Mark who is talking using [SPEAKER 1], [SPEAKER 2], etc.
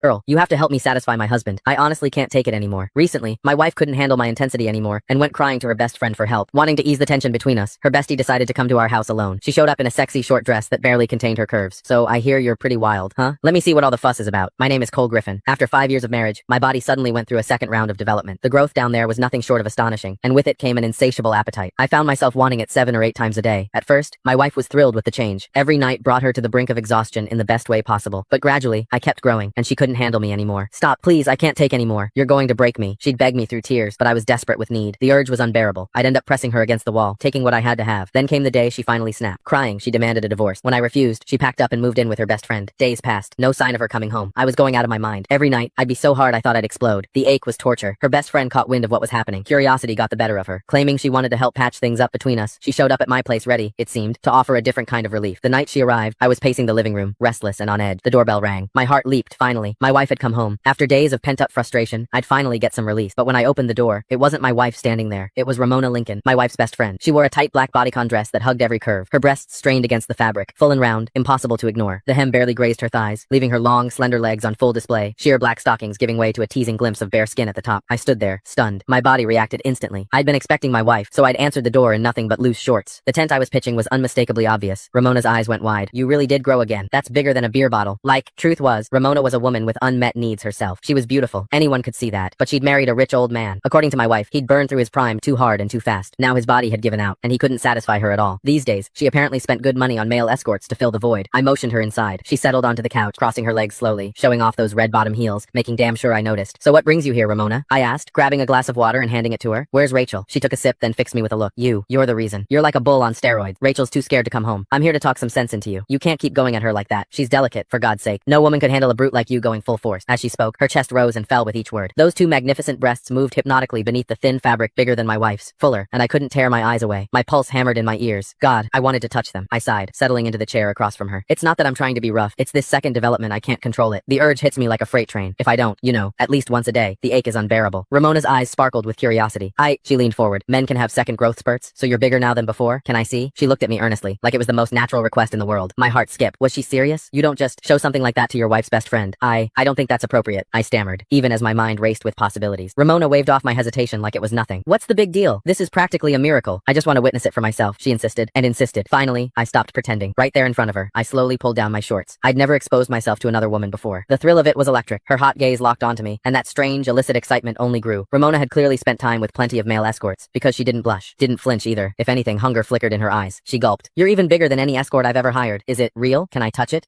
[SPEAKER 1] Girl, you have to help me satisfy my husband. I honestly can't take it anymore. Recently, my wife couldn't handle my intensity anymore and went crying to her best friend for help. Wanting to ease the tension between us, her bestie decided to come to our house alone. She showed up in a sexy short dress that barely contained her curves. So I hear you're pretty wild, huh? Let me see what all the fuss is about. My name is Cole Griffin. After 5 years of marriage, my body suddenly went through a second round of development. The growth down there was nothing short of astonishing, and with it came an insatiable appetite. I found myself wanting it 7 or 8 times a day. At first, my wife was thrilled with the change. Every night brought her to the brink of exhaustion in the best way possible. But gradually, I kept growing, and she couldn't handle me anymore. Stop, please, I can't take anymore. You're going to break me. She'd beg me through tears, but I was desperate with need. The urge was unbearable. I'd end up pressing her against the wall, taking what I had to have. Then came the day she finally snapped. Crying, she demanded a divorce. When I refused, she packed up and moved in with her best friend. Days passed, no sign of her coming home. I was going out of my mind. Every night, I'd be so hard I thought I'd explode. The ache was torture. Her best friend caught wind of what was happening. Curiosity got the better of her. Claiming she wanted to help patch things up between us, she showed up at my place ready, it seemed, to offer a different kind of relief. The night she arrived, I was pacing the living room, restless and on edge. The doorbell rang. My heart leaped, finally. My wife had come home. After days of pent-up frustration, I'd finally get some release. But when I opened the door, it wasn't my wife standing there. It was Ramona Lincoln, my wife's best friend. She wore a tight black bodycon dress that hugged every curve. Her breasts strained against the fabric, full and round, impossible to ignore. The hem barely grazed her thighs, leaving her long, slender legs on full display, sheer black stockings giving way to a teasing glimpse of bare skin at the top. I stood there, stunned. My body reacted instantly. I'd been expecting my wife, so I'd answered the door in nothing but loose shorts. The tent I was pitching was unmistakably obvious. Ramona's eyes went wide. You really did grow again. That's bigger than a beer bottle. Truth was, Ramona was a woman with unmet needs herself. She was beautiful. Anyone could see that. But she'd married a rich old man. According to my wife, he'd burned through his prime too hard and too fast. Now his body had given out, and he couldn't satisfy her at all. These days, she apparently spent good money on male escorts to fill the void. I motioned her inside. She settled onto the couch, crossing her legs slowly, showing off those red bottom heels, making damn sure I noticed. So what brings you here, Ramona? I asked, grabbing a glass of water and handing it to her. Where's Rachel? She took a sip, then fixed me with a look. You're the reason. You're like a bull on steroids. Rachel's too scared to come home. I'm here to talk some sense into you. You can't keep going at her like that. She's delicate, for God's sake. No woman could handle a brute like you going full force. As she spoke, her chest rose and fell with each word. Those two magnificent breasts moved hypnotically beneath the thin fabric bigger than my wife's, fuller, and I couldn't tear my eyes away. My pulse hammered in my ears. God, I wanted to touch them. I sighed, settling into the chair across from her. It's not that I'm trying to be rough. It's this second development I can't control it. The urge hits me like a freight train. If I don't, at least once a day, the ache is unbearable. Ramona's eyes sparkled with curiosity. She leaned forward. Men can have second growth spurts, so you're bigger now than before? Can I see? She looked at me earnestly, like it was the most natural request in the world. My heart skipped. Was she serious? You don't just show something like that to your wife's best friend. I don't think that's appropriate, I stammered, even as my mind raced with possibilities. Ramona waved off my hesitation like it was nothing. What's the big deal? This is practically a miracle. I just want to witness it for myself, she insisted, and insisted. Finally, I stopped pretending. Right there in front of her, I slowly pulled down my shorts. I'd never exposed myself to another woman before. The thrill of it was electric. Her hot gaze locked onto me, and that strange, illicit excitement only grew. Ramona had clearly spent time with plenty of male escorts, because she didn't blush, didn't flinch either. If anything, hunger flickered in her eyes. She gulped. You're even bigger than any escort I've ever hired. Is it real? Can I touch it?